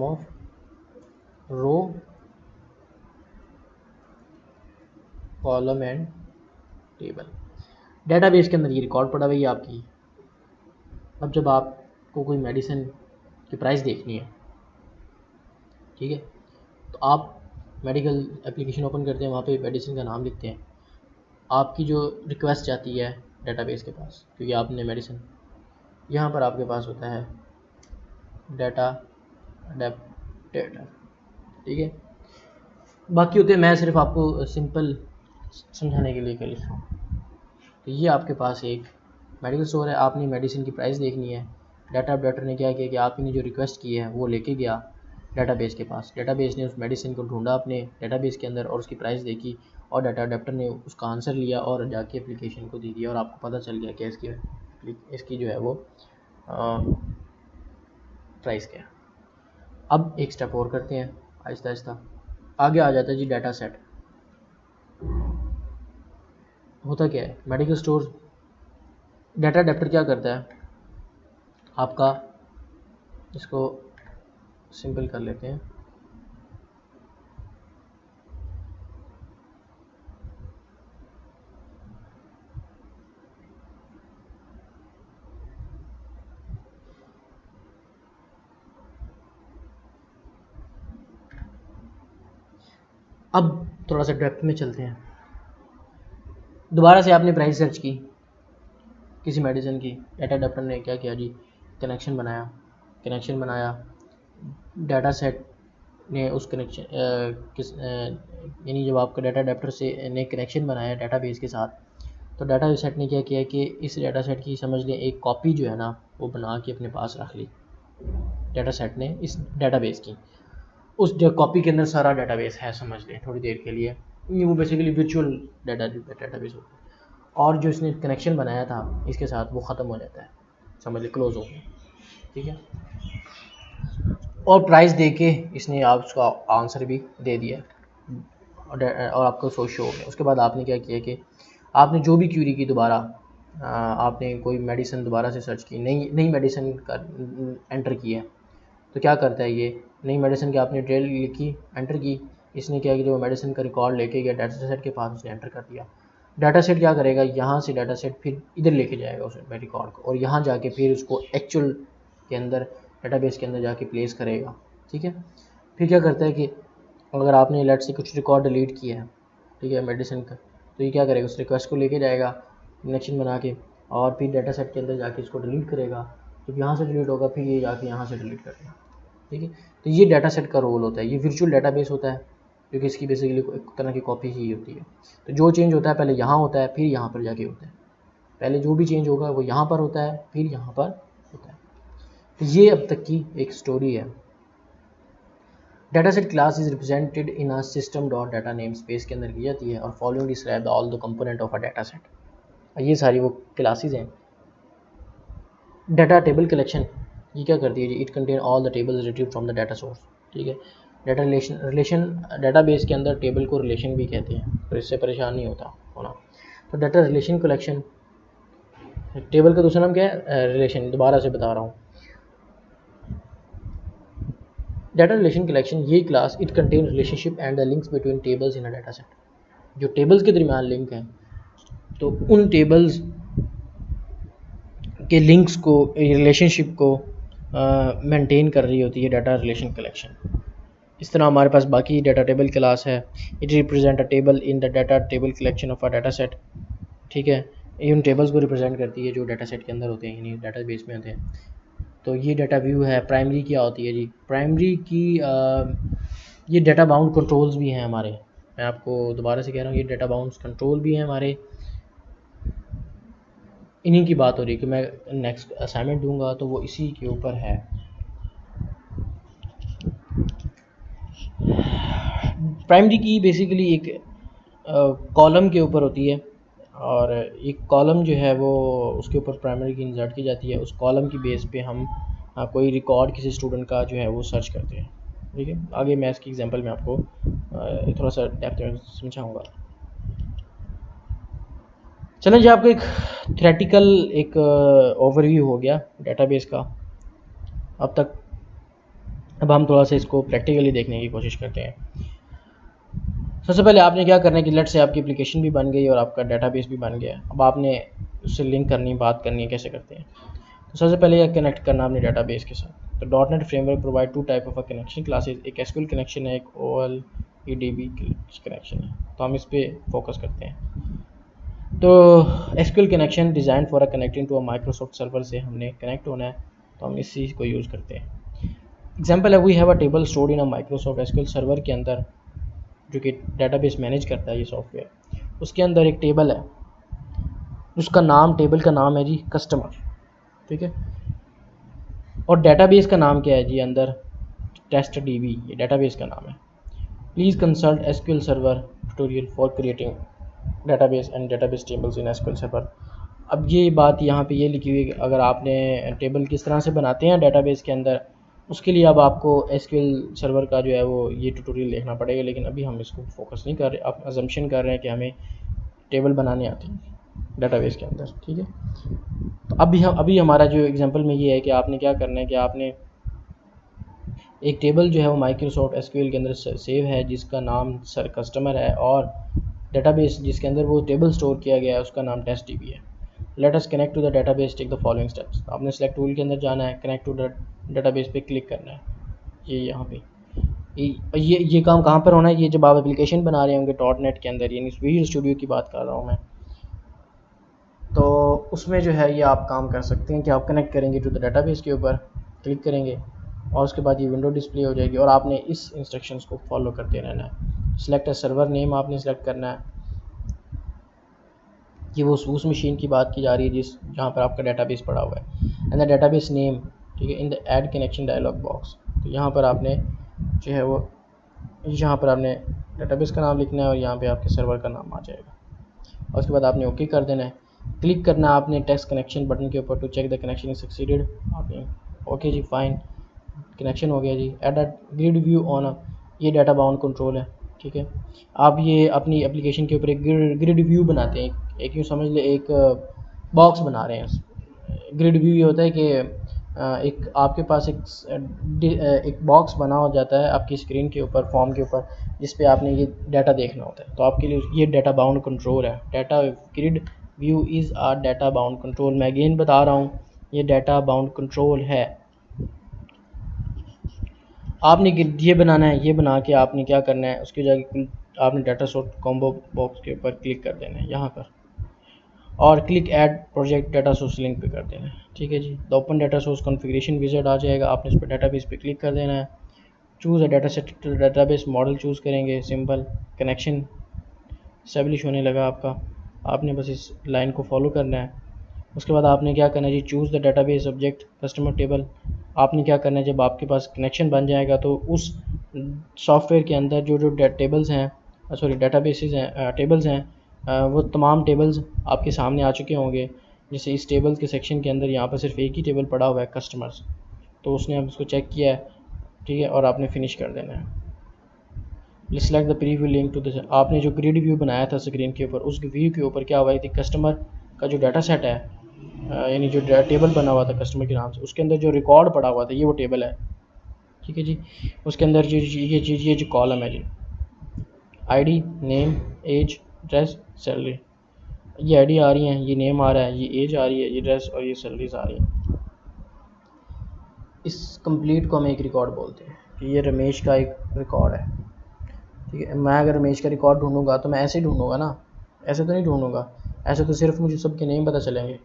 of row, column and table. Database के अंदर ये रिकॉर्ड पड़ा हुआ है आपकी। अब जब आपको कोई मेडिसिन की प्राइस देखनी है, ठीक है, तो आप मेडिकल एप्लीकेशन ओपन करते हैं, वहाँ पे मेडिसिन का नाम लिखते हैं, आपकी जो रिक्वेस्ट जाती है डेटाबेस के पास, क्योंकि आपने मेडिसिन, यहाँ पर आपके पास होता है डाटा अडेप्टर। ठीक है। बाकी होते हैं, मैं सिर्फ आपको सिंपल समझाने के लिए कर लिखा हूँ। तो ये आपके पास एक मेडिकल स्टोर है, आपने मेडिसिन की प्राइस देखनी है। डाटा अडेप्टर ने क्या किया कि आपने जो रिक्वेस्ट की है वो लेके गया डाटाबेस के पास। डाटाबेस ने उस मेडिसिन को ढूंढा अपने डाटाबेस के अंदर और उसकी प्राइस देखी, और डाटा अडेप्टर ने उसका आंसर लिया और जाके एप्लीकेशन को दे दिया, और आपको पता चल गया कि इसकी जो है वो प्राइस क्या है। अब एक स्टेप और करते हैं आहिस्ता आहिस्ता। आगे आ जाता है जी डाटा सेट। होता क्या है, मेडिकल स्टोर, डाटा अडेप्टर क्या करता है आपका, इसको सिंपल कर लेते हैं। अब थोड़ा सा डेप्थ में चलते हैं। दोबारा से आपने प्राइस सर्च की किसी मेडिसिन की, डाटा अडेप्टर ने क्या किया जी, कनेक्शन बनाया। डाटा सेट ने उस कनेक्शन यानी जब आपका डाटा अडेप्टर से ने कनेक्शन बनाया डाटाबेस के साथ, तो डाटा सेट ने क्या किया कि इस डाटा सेट की समझ लें एक कॉपी जो है ना वो बना के अपने पास रख ली डाटा सेट ने इस डाटाबेस की। उस कॉपी के अंदर सारा डाटाबेस है समझ लें थोड़ी देर के लिए, ये वो बेसिकली वर्चुअल डाटाबेस होता है। और जो इसने कनेक्शन बनाया था इसके साथ वो ख़त्म हो जाता है, समझ लें क्लोज हो गया, ठीक है। और प्राइस दे के इसने आप उसका आंसर भी दे दिया और आपको शो हो गया। उसके बाद आपने क्या किया कि आपने जो भी क्यूरी की दोबारा आपने कोई मेडिसिन दोबारा से सर्च की, नई मेडिसिन का एंटर किया, तो क्या करता है ये नई मेडिसिन की आपने डिटेल लिखी एंटर की, इसने क्या किया जो मेडिसिन का रिकॉर्ड लेके गया डाटा सेट के पास उसने एंटर कर दिया। डाटा सेट क्या करेगा यहाँ से डाटा सेट फिर इधर लेके जाएगा उस रिकॉर्ड को और यहाँ जाके फिर उसको एक्चुअल के अंदर डाटाबेस के अंदर जाके प्लेस करेगा, ठीक है। फिर क्या करता है कि अगर आपने लेट से कुछ रिकॉर्ड डिलीट किया है, ठीक है, मेडिसिन का, तो ये क्या करेगा उस रिक्वेस्ट को लेके जाएगा कनेक्शन बना के और फिर डाटा सेट के अंदर जाके इसको डिलीट करेगा। जब यहाँ से डिलीट होगा फिर ये जाके यहाँ से डिलीट करेगा, ठीक है। तो ये डाटा सेट का रोल होता है, ये वर्चुअल डाटाबेस होता है क्योंकि इसकी बेसिकली एक तरह की कॉपी ही होती है। तो जो चेंज होता है पहले यहाँ होता है फिर यहाँ पर जाके होता है, पहले जो भी चेंज होगा वो यहाँ पर होता है फिर यहाँ पर होता है। तो ये अब तक की एक स्टोरी है। Dataset class is represented in a system.data namespace के अंदर की जाती है और following describe all the component of a dataset। ये सारी वो क्लासेस हैं। डाटा टेबल कलेक्शन ये क्या करती है जी, it contain all the tables retrieved from the data source, ठीक है। डाटा रिलेशन डाटाबेस के अंदर टेबल को रिलेशन भी कहते हैं, तो इससे परेशान नहीं होना। तो डाटा रिलेशन कलेक्शन, टेबल का दूसरा नाम क्या है, रिलेशन, दोबारा से बता रहा हूँ। डाटा रिलेशन कलेक्शन ये class it contain relationship and the links between tables in a data set. जो टेबल्स के दरमियान लिंक हैं तो उन टेबल्स के लिंक्स को, रिलेशनशिप को मेंटेन कर रही होती है डाटा रिलेशन कलेक्शन। इस तरह हमारे पास बाकी डाटा टेबल क्लास है, it represent a table in the data table collection of a data set, ठीक है। ये उन टेबल्स को रिप्रेजेंट करती है जो डाटा सेट के अंदर होते हैं, यानी डाटा बेस में होते हैं। तो ये डाटा व्यू है। प्राइमरी क्या होती है जी, प्राइमरी की ये डाटा बाउंड कंट्रोल्स भी हैं हमारे, मैं आपको दोबारा से कह रहा हूँ ये डाटा बाउंड कंट्रोल भी हैं हमारे। इन्हीं की बात हो रही है कि मैं नेक्स्ट असाइनमेंट दूंगा तो वो इसी के ऊपर है। प्राइमरी की बेसिकली एक कॉलम के ऊपर होती है और एक कॉलम जो है वो उसके ऊपर प्राइमरी की इंसर्ट की जाती है। उस कॉलम की बेस पे हम कोई रिकॉर्ड किसी स्टूडेंट का जो है वो सर्च करते हैं, ठीक है। आगे मैं इसकी एग्जांपल में आपको थोड़ा सा डेप्थ में समझाऊंगा। चलें जी, आपको एक थ्योरेटिकल एक ओवरव्यू हो गया डेटाबेस का अब तक। अब हम थोड़ा सा इसको प्रैक्टिकली देखने की कोशिश करते हैं। सबसे पहले आपने क्या करना है कि लेट से आपकी एप्लीकेशन भी बन गई और आपका डेटाबेस भी बन गया। अब आपने उससे लिंक करनी, बात करनी है, कैसे करते हैं। तो सबसे पहले यह कनेक्ट करना अपने डेटाबेस के साथ। तो .NET framework provide two type of connection classes, एक SQL कनेक्शन है, एक OLEDB कनेक्शन है। तो हम इस पर फोकस करते हैं। तो SQL connection design for a connecting to a Microsoft server से हमने कनेक्ट होना है, तो हम इस चीज़ को यूज़ करते हैं। एग्जाम्पल है, we have a table stored in a Microsoft SQL server के अंदर, जो कि डेटाबेस मैनेज करता है ये सॉफ्टवेयर। उसके अंदर एक टेबल है, उसका नाम, टेबल का नाम है जी कस्टमर, ठीक है। और डेटाबेस का नाम क्या है जी अंदर, टेस्ट DB, ये डेटाबेस का नाम है। Please consult SQL server tutorial for creating database and database tables in SQL server. अब ये बात यहाँ पे ये लिखी हुई है कि अगर आपने टेबल किस तरह से बनाते हैं डेटाबेस के अंदर, उसके लिए अब आपको SQL सर्वर का जो है वो ये ट्यूटोरियल देखना पड़ेगा। लेकिन अभी हम इसको फोकस नहीं कर रहे, आप अजम्पशन कर रहे हैं कि हमें टेबल बनाने आते हैं डेटाबेस के अंदर, ठीक है। तो अभी हमारा जो एग्जांपल में ये है कि आपने क्या करना है कि आपने एक टेबल जो है वो माइक्रोसॉफ्ट SQL के अंदर सेव है जिसका नाम सर कस्टमर है, और डेटाबेस जिसके अंदर वो टेबल स्टोर किया गया है उसका नाम टेस्ट DB है। Let us connect to the database, take the following steps. आपने सेलेक्ट टूल के अंदर जाना है, कनेक्ट टू द डेटाबेस पे क्लिक करना है। ये यहाँ पे ये काम कहाँ पर होना है, ये जब आप एप्लीकेशन बना रहे होंगे .NET के अंदर, यानी विजुअल स्टूडियो की बात कर रहा हूँ मैं, तो उसमें जो है ये आप काम कर सकते हैं कि आप कनेक्ट करेंगे टू द डेटाबेस के ऊपर, क्लिक करेंगे और उसके बाद ये विंडो डिस्प्ले हो जाएगी और आपने इस इंस्ट्रक्शंस को फॉलो करते रहना है। सिलेक्ट अ सर्वर नेम आपने सेलेक्ट करना है, कि वो उस मशीन की बात की जा रही है जहाँ पर आपका डेटाबेस पड़ा हुआ है। एंड द डेटाबेस नेम, ठीक है, in the add connection dialog box. तो यहाँ पर आपने जो है वो यहाँ पर आपने डेटाबेस का नाम लिखना है और यहाँ पे आपके सर्वर का नाम आ जाएगा। और उसके बाद आपने ओके कर देना है। क्लिक करना है आपने टेक्स्ट कनेक्शन बटन के ऊपर to check the connection is succeeded. आपने ओके जी, फाइन, कनेक्शन हो गया जी। एड ग्रिड व्यू ऑन, ये डाटा बाउंड कंट्रोल है, ठीक है। आप ये अपनी एप्लीकेशन के ऊपर एक ग्रिड व्यू बनाते हैं, एक यूँ समझ ले एक बॉक्स बना रहे हैं। ग्रिड व्यू ये होता है कि एक आपके पास एक बॉक्स बना हो जाता है आपकी स्क्रीन के ऊपर, फॉर्म के ऊपर, जिस पे आपने ये डाटा देखना होता है। तो आपके लिए ये डाटा बाउंड कंट्रोल है। Data grid view is a data bound control. मैं अगेन बता रहा हूँ, ये डाटा बाउंड कंट्रोल है। आपने ये बनाना है, ये बना के आपने क्या करना है, उसकी जगह आपने डाटा सोर्स कॉम्बो बॉक्स के ऊपर क्लिक कर देना है यहाँ पर, और click add project data source link पे कर देना है, ठीक है जी। The open data source configuration wizard आ जाएगा, आपने इस पर डाटाबेस पे क्लिक कर देना है। चूज़ अ data set database model choose करेंगे, सिंपल कनेक्शन स्टेब्लिश होने लगा आपका। आपने बस इस लाइन को फॉलो करना है। उसके बाद आपने क्या करना है जी, choose the database object customer table. आपने क्या करना है, जब आपके पास कनेक्शन बन जाएगा तो उस सॉफ्टवेयर के अंदर जो टेबल्स हैं, सॉरी डाटाबेसेस हैं, टेबल्स हैं, वो तमाम टेबल्स आपके सामने आ चुके होंगे। जैसे इस टेबल के सेक्शन के अंदर यहाँ पर सिर्फ एक ही टेबल पड़ा हुआ है, कस्टमर्स, तो उसने अब उसको चेक किया है, ठीक है, और आपने फिनिश कर देना है। Select the preview link to the, आपने जो ग्रिड व्यू बनाया था स्क्रीन के ऊपर, उस व्यू के ऊपर क्या हुआ थी, कस्टमर का जो डाटा सेट है, यानी जो टेबल बना हुआ था कस्टमर के नाम से, उसके अंदर जो रिकॉर्ड पड़ा हुआ था ये वो टेबल है, ठीक है जी। उसके अंदर ये जो कॉलम है जी, ID, name, age, address, salary, ये आईडी आ रही है, ये नेम आ रहा है, ये एज आ रही है, ये एड्रेस और ये सैलरीज आ रही हैं। इस कंप्लीट को हम एक रिकॉर्ड बोलते हैं कि ये रमेश का एक रिकॉर्ड है, ठीक है। मैं अगर रमेश का रिकॉर्ड ढूंढूंगा तो मैं ऐसे ही ढूंढूंगा ना, ऐसे तो नहीं ढूंढूंगा, ऐसे तो सिर्फ मुझे सबके नेम पता चलेंगे।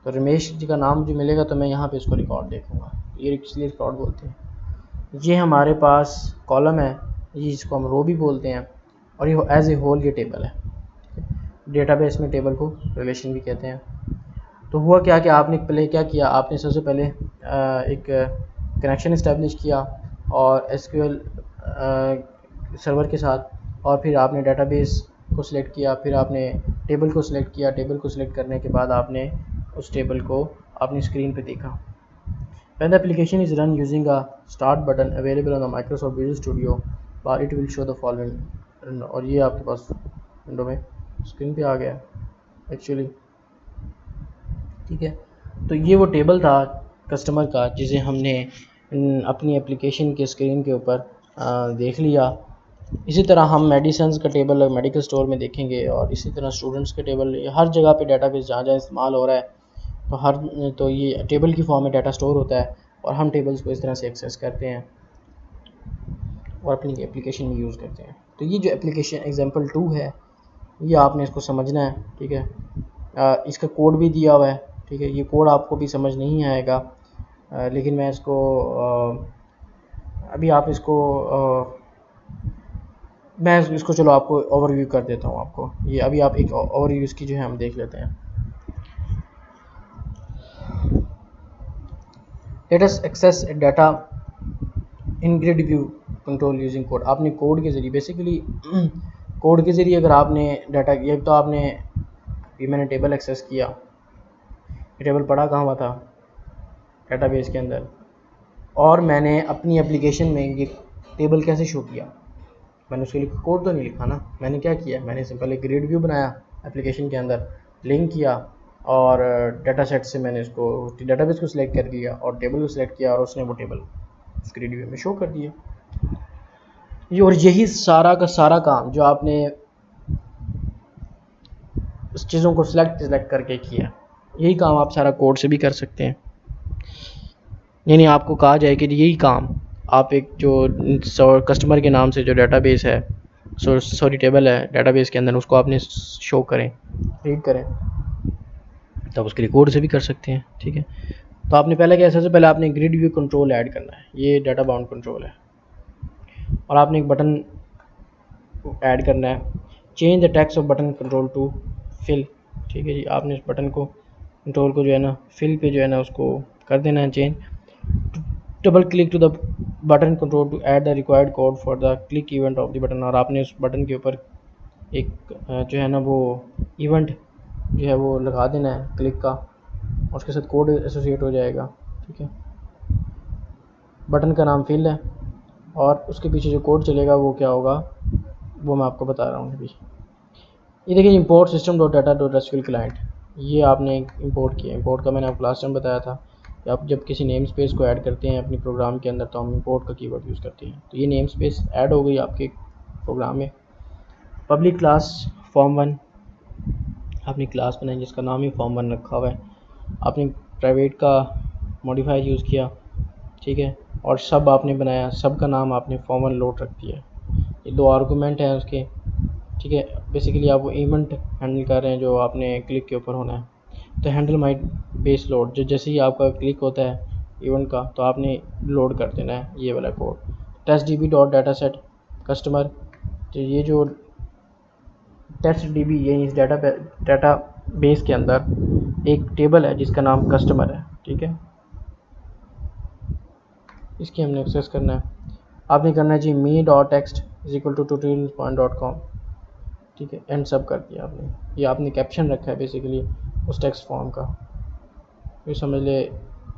तो रमेश जी का नाम मुझे मिलेगा तो मैं यहाँ पे इसको रिकॉर्ड देखूंगा, ये इसलिए रिकॉर्ड बोलते हैं। ये हमारे पास कॉलम है, ये इसको हम रो भी बोलते हैं, और ये एज ए होल ये टेबल है। डेटाबेस में टेबल को रिलेशन भी कहते हैं। तो हुआ क्या कि आपने पहले क्या किया, आपने सबसे पहले एक कनेक्शन इस्टेब्लिश किया और एसक्यूएल सर्वर के साथ, और फिर आपने डेटाबेस को सिलेक्ट किया, फिर आपने टेबल को सिलेक्ट किया। टेबल को सिलेक्ट करने के बाद आपने उस टेबल को अपनी स्क्रीन पे देखा। When the application is run using a start button available on the Microsoft Visual Studio bar, it will show the following, और ये आपके पास विंडो में स्क्रीन पे आ गया एक्चुअली, ठीक है। तो ये वो टेबल था कस्टमर का जिसे हमने अपनी एप्लीकेशन के स्क्रीन के ऊपर देख लिया। इसी तरह हम मेडिसिन्स का टेबल मेडिकल स्टोर में देखेंगे, और इसी तरह स्टूडेंट्स के टेबल, हर जगह पे डाटाबेस जहाँ जहाँ इस्तेमाल हो रहा है तो ये टेबल की फॉर्म में डाटा स्टोर होता है, और हम टेबल्स को इस तरह से एक्सेस करते हैं और अपनी एप्लीकेशन में यूज़ करते हैं। तो ये जो एप्लीकेशन एग्जांपल 2 है, ये आपने इसको समझना है, ठीक है। इसका कोड भी दिया हुआ है, ठीक है। ये कोड आपको भी समझ नहीं आएगा, लेकिन मैं इसको अभी आप इसको मैं इसको चलो आपको ओवरव्यू कर देता हूँ आपको। ये अभी आप एक ओवरव्यू इसकी जो है हम देख लेते हैं। Let us access data in grid view control using code. आपने कोड के ज़रिए बेसिकली कोड के ज़रिए अगर आपने डाटा, ये तो आपने ये मैंने टेबल एक्सेस किया, ये टेबल पड़ा कहाँ हुआ था, डाटाबेस के अंदर, और मैंने अपनी एप्लीकेशन में ये टेबल कैसे शो किया, मैंने उसके लिए कोड तो नहीं लिखा ना। मैंने क्या किया, मैंने सिंपल एक ग्रिड व्यू बनाया एप्लीकेशन के अंदर, लिंक किया, और डाटा सेट से मैंने इसको डाटाबेस को सिलेक्ट कर लिया और टेबल को सिलेक्ट किया, और उसने वो टेबल उस ग्रिड व्यू में शो कर दिया। और यही सारा का सारा काम जो आपने उस चीज़ों को सिलेक्ट करके किया, यही काम आप सारा कोड से भी कर सकते हैं। यानी आपको कहा जाए कि यही काम आप एक जो कस्टमर के नाम से जो डाटाबेस है, सॉरी टेबल है डाटाबेस के अंदर, उसको आपने शो करें, रीड करें, तब उसके लिए कोड से भी कर सकते हैं, ठीक है। तो आपने पहले क्या, सबसे पहले आपने ग्रिड व्यू कंट्रोल ऐड करना है, ये डाटा बाउंड कंट्रोल है, और आपने एक बटन ऐड करना है, change the text of button control to fill ठीक है जी। आपने इस बटन को कंट्रोल को जो है ना फिल पे जो है ना उसको कर देना है change. Double click to the button control to add the required code for the click event of the button. और आपने उस बटन के ऊपर एक जो है ना वो इवेंट जो है वो लगा देना है क्लिक का, और उसके साथ कोड एसोसिएट हो जाएगा। ठीक है, बटन का नाम फिल है और उसके पीछे जो कोड चलेगा वो क्या होगा वो मैं आपको बता रहा हूँ अभी। ये देखिए import system dot data dot SQL client, ये आपने इंपोर्ट किया। इंपोर्ट का मैंने आपको लास्ट टाइम बताया था कि आप जब किसी नेम स्पेस को ऐड करते हैं अपनी प्रोग्राम के अंदर तो हम इंपोर्ट का कीवर्ड यूज़ करते हैं। तो ये नेम स्पेस ऐड हो गई आपके प्रोग्राम में। पब्लिक क्लास फॉर्म1 आपने क्लास बनाई जिसका नाम ही फॉर्म1 रखा हुआ है। आपने प्राइवेट का मॉडिफायर यूज़ किया, ठीक है, और सब आपने बनाया, सब का नाम आपने फॉर्म1 लोड रख दिया। ये दो आर्गूमेंट हैं उसके, ठीक है। बेसिकली आप वो इवेंट हैंडल कर रहे हैं जो आपने क्लिक के ऊपर होना है। तो हैंडल माई बेस लोड, जो जैसे ही आपका क्लिक होता है इवेंट का तो आपने लोड कर देना है ये वाला code. Test D B dot data set customer, तो ये जो टेस्ट डी बी ये इस डाटा बेस के अंदर एक टेबल है जिसका नाम कस्टमर है, ठीक है। इसकी हमने एक्सेस करना है। आपने करना है जी me dot text is equal to tutorials.com, ठीक है, एंड सब कर दिया आपने। ये आपने कैप्शन रखा है बेसिकली उस टेक्स्ट फॉर्म का, ये समझ ले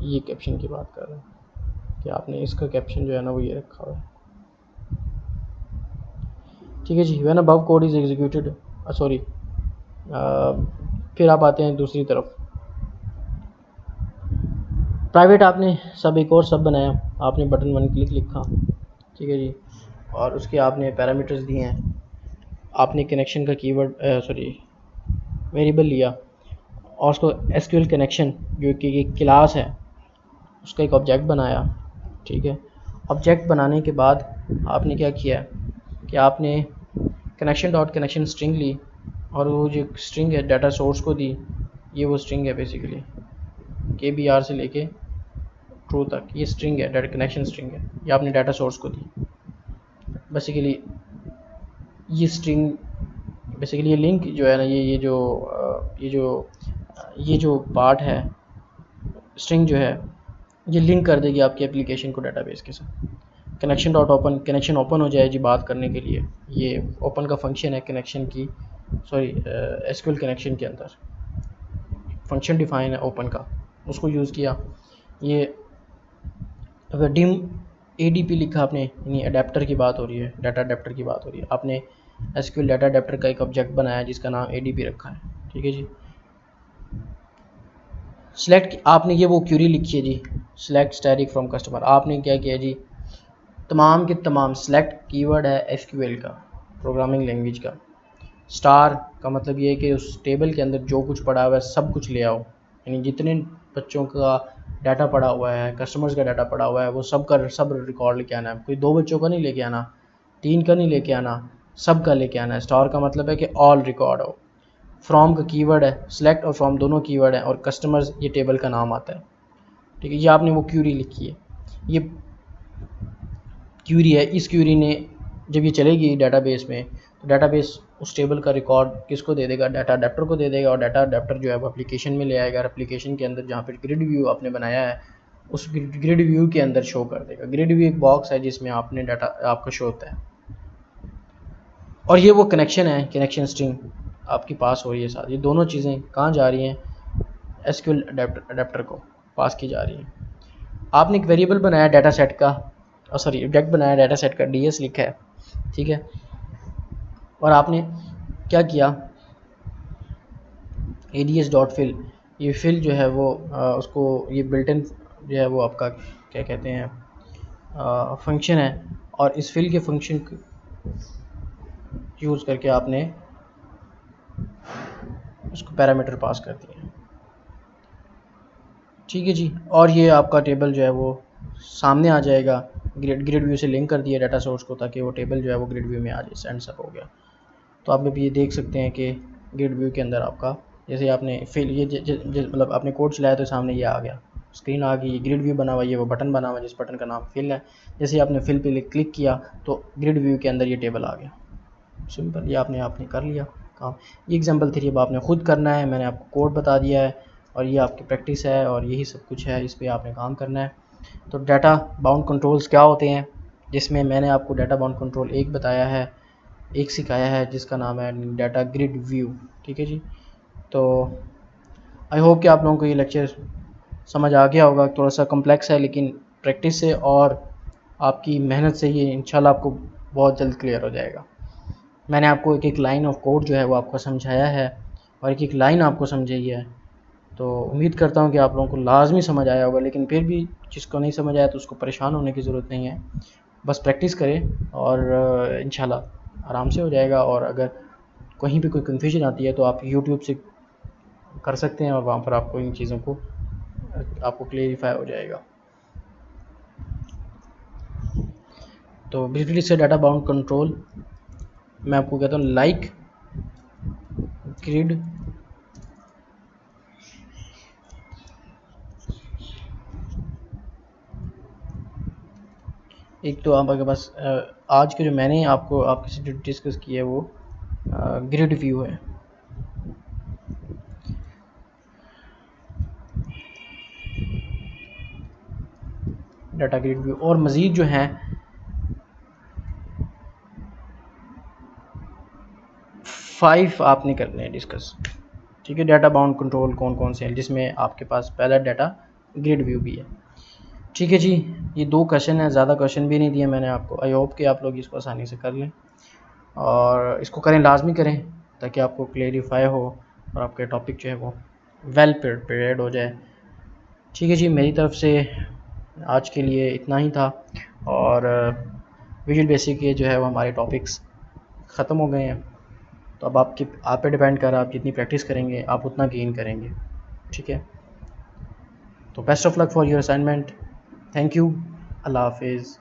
ये कैप्शन की बात कर रहे हैं कि आपने इसका कैप्शन जो है ना वो ये रखा हुआ है, ठीक है जी। When above code is executed, sorry, फिर आप आते हैं दूसरी तरफ। प्राइवेट आपने सब एक और सब बनाया, आपने बटन 1 क्लिक लिखा, ठीक है जी, और उसके आपने पैरामीटर्स दिए हैं। आपने कनेक्शन का कीवर्ड वेरिएबल लिया और उसको एसक्यूएल कनेक्शन जो कि एक क्लास है उसका एक ऑब्जेक्ट बनाया, ठीक है। ऑब्जेक्ट बनाने के बाद आपने क्या किया कि आपने कनेक्शन डॉट कनेक्शन स्ट्रिंग ली और वो जो स्ट्रिंग है डाटा सोर्स को दी। ये वो स्ट्रिंग है बेसिकली KBR से लेके ट्रू तक, ये स्ट्रिंग है, डाटा कनेक्शन स्ट्रिंग है, ये आपने डाटा सोर्स को दी। बेसिकली ये स्ट्रिंग बेसिकली ये लिंक जो है ना ये जो पार्ट है स्ट्रिंग जो है ये लिंक कर देगी आपकी एप्लीकेशन को डाटाबेस के साथ। Connection dot open, connection open हो जाए जी बात करने के लिए, ये ओपन का फंक्शन है कनेक्शन की, एसक्यूएल कनेक्शन के अंदर फंक्शन डिफाइन है ओपन का, उसको यूज़ किया। ये अगर डिम ADP लिखा आपने, यानी अडेप्टर की बात हो रही है, डाटा अडेप्टर की बात हो रही है। आपने एसक्यूएल डाटा अडेप्टर का एक ऑब्जेक्ट बनाया जिसका नाम ADP रखा है, ठीक है जी। सिलेक्ट आपने ये वो क्यूरी लिखी है जी, सिलेक्ट स्टैटिक फ्रॉम कस्टमर। आपने क्या किया जी, तमाम के तमाम सिलेक्ट कीवर्ड है SQL का, प्रोग्रामिंग लैंग्वेज का। स्टार का मतलब ये है कि उस टेबल के अंदर जो कुछ पड़ा हुआ है सब कुछ ले आओ, यानी जितने बच्चों का डाटा पड़ा हुआ है, कस्टमर्स का डाटा पड़ा हुआ है, वो सब का सब रिकॉर्ड लेके आना है। कोई 2 बच्चों का नहीं लेके आना, 3 का नहीं लेके आना, सब का लेके आना है। स्टार का मतलब है कि ऑल रिकॉर्ड हो। फ्रॉम का कीवर्ड है, सिलेक्ट और फ्रॉम दोनों कीवर्ड है, और कस्टमर्स ये टेबल का नाम आता है, ठीक है। ये आपने वो क्यूरी लिखी है, ये क्यूरी है। इस क्यूरी ने जब ये चलेगी डाटाबेस में तो डाटाबेस उस टेबल का रिकॉर्ड किसको दे देगा, डाटा अडेप्टर को दे देगा, और डाटा अडेप्टर जो है वो एप्लीकेशन में ले आएगा। एप्लीकेशन के अंदर जहाँ पे ग्रिड व्यू आपने बनाया है उस ग्रिड व्यू के अंदर शो कर देगा। ग्रिड व्यू एक बॉक्स है जिसमें आपने डाटा आपका शो होता है, और ये वो कनेक्शन है, कनेक्शन स्ट्रिंग आपकी पास हो रही है साथ। ये दोनों चीज़ें कहाँ जा रही हैं, एसक्यूएल अडेप्टर को पास की जा रही है। आपने एक वेरिएबल बनाया डाटा सेट का, ऑब्जेक्ट बनाया डाटा सेट का, DS लिखा है, ठीक है। और आपने क्या किया, ADS डॉट फिल, ये फिल जो है वो उसको ये बिल्टन जो है वो आपका क्या कहते हैं फंक्शन है, और इस फिल के फंक्शन यूज़ करके आपने उसको पैरामीटर पास कर दिए, ठीक है जी। और ये आपका टेबल जो है वो सामने आ जाएगा। ग्रिड व्यू से लिंक कर दिया डाटा सोर्स को ताकि वो टेबल जो है वो ग्रिड व्यू में आ जाए, सेंड सब हो गया। तो आप अभी ये देख सकते हैं कि ग्रिड व्यू के अंदर आपका जैसे आपने फिल ये मतलब आपने कोड चलाया तो सामने ये आ गया, स्क्रीन आ गई, ग्रिड व्यू बना हुआ, ये वो बटन बना हुआ जिस बटन का नाम फिल है। जैसे ही आपने फिल पे क्लिक किया तो ग्रिड व्यू के अंदर ये टेबल आ गया। सिंपल, ये आपने कर लिया। काम। ये एग्जांपल 3 अब आपने ख़ुद करना है, मैंने आपको कोड बता दिया है और ये आपकी प्रैक्टिस है और यही सब कुछ है, इस पे आपने काम करना है। तो डाटा बाउंड कंट्रोल्स क्या होते हैं, जिसमें मैंने आपको डाटा बाउंड कंट्रोल एक बताया है, एक सिखाया है, जिसका नाम है डाटा ग्रिड व्यू। ठीक है जी। तो आई होप कि आप लोगों को ये लेक्चर समझ आ गया होगा। थोड़ा सा कॉम्प्लेक्स है, लेकिन प्रैक्टिस से और आपकी मेहनत से ये इंशाल्लाह आपको बहुत जल्द क्लियर हो जाएगा। मैंने आपको एक एक लाइन ऑफ कोड जो है वो आपको समझाया है और एक एक लाइन आपको समझाई है। तो उम्मीद करता हूँ कि आप लोगों को लाजमी समझ आया होगा, लेकिन फिर भी जिसको नहीं समझ आया तो उसको परेशान होने की ज़रूरत नहीं है। बस प्रैक्टिस करें और इंशाल्लाह आराम से हो जाएगा। और अगर कहीं भी कोई कन्फ्यूजन आती है तो आप यूट्यूब से कर सकते हैं और वहाँ पर आपको इन चीज़ों को आपको क्लियरिफाई हो जाएगा। तो ब्रीफली से डाटा बाउंड कंट्रोल मैं आपको कहता हूँ लाइक ग्रिड एक तो आपके पास आज के जो मैंने आपको आपके से डिस्कस किया है वो ग्रिड व्यू है। डाटा ग्रिड व्यू और मज़ीद जो हैं 5 आपने करने हैं डिस्कस। ठीक है, डाटा बाउंड कंट्रोल कौन कौन से हैं, जिसमें आपके पास पहला डाटा ग्रिड व्यू भी है। ठीक है जी, ये 2 क्वेश्चन है, ज़्यादा क्वेश्चन भी नहीं दिए मैंने आपको। आई होप कि आप लोग इसको आसानी से कर लें और इसको करें, लाजमी करें, ताकि आपको क्लियरिफाई हो और आपके टॉपिक जो है वो वेल प्रिपेयर्ड हो जाए। ठीक है जी, मेरी तरफ से आज के लिए इतना ही था और विजुअल बेसिक के जो है वो हमारे टॉपिक्स ख़त्म हो गए हैं। तो अब आप पे डिपेंड कर, आप जितनी प्रैक्टिस करेंगे आप उतना गेन करेंगे। ठीक है, तो best of luck for your assignment. Thank you, अल्लाह हाफिज़।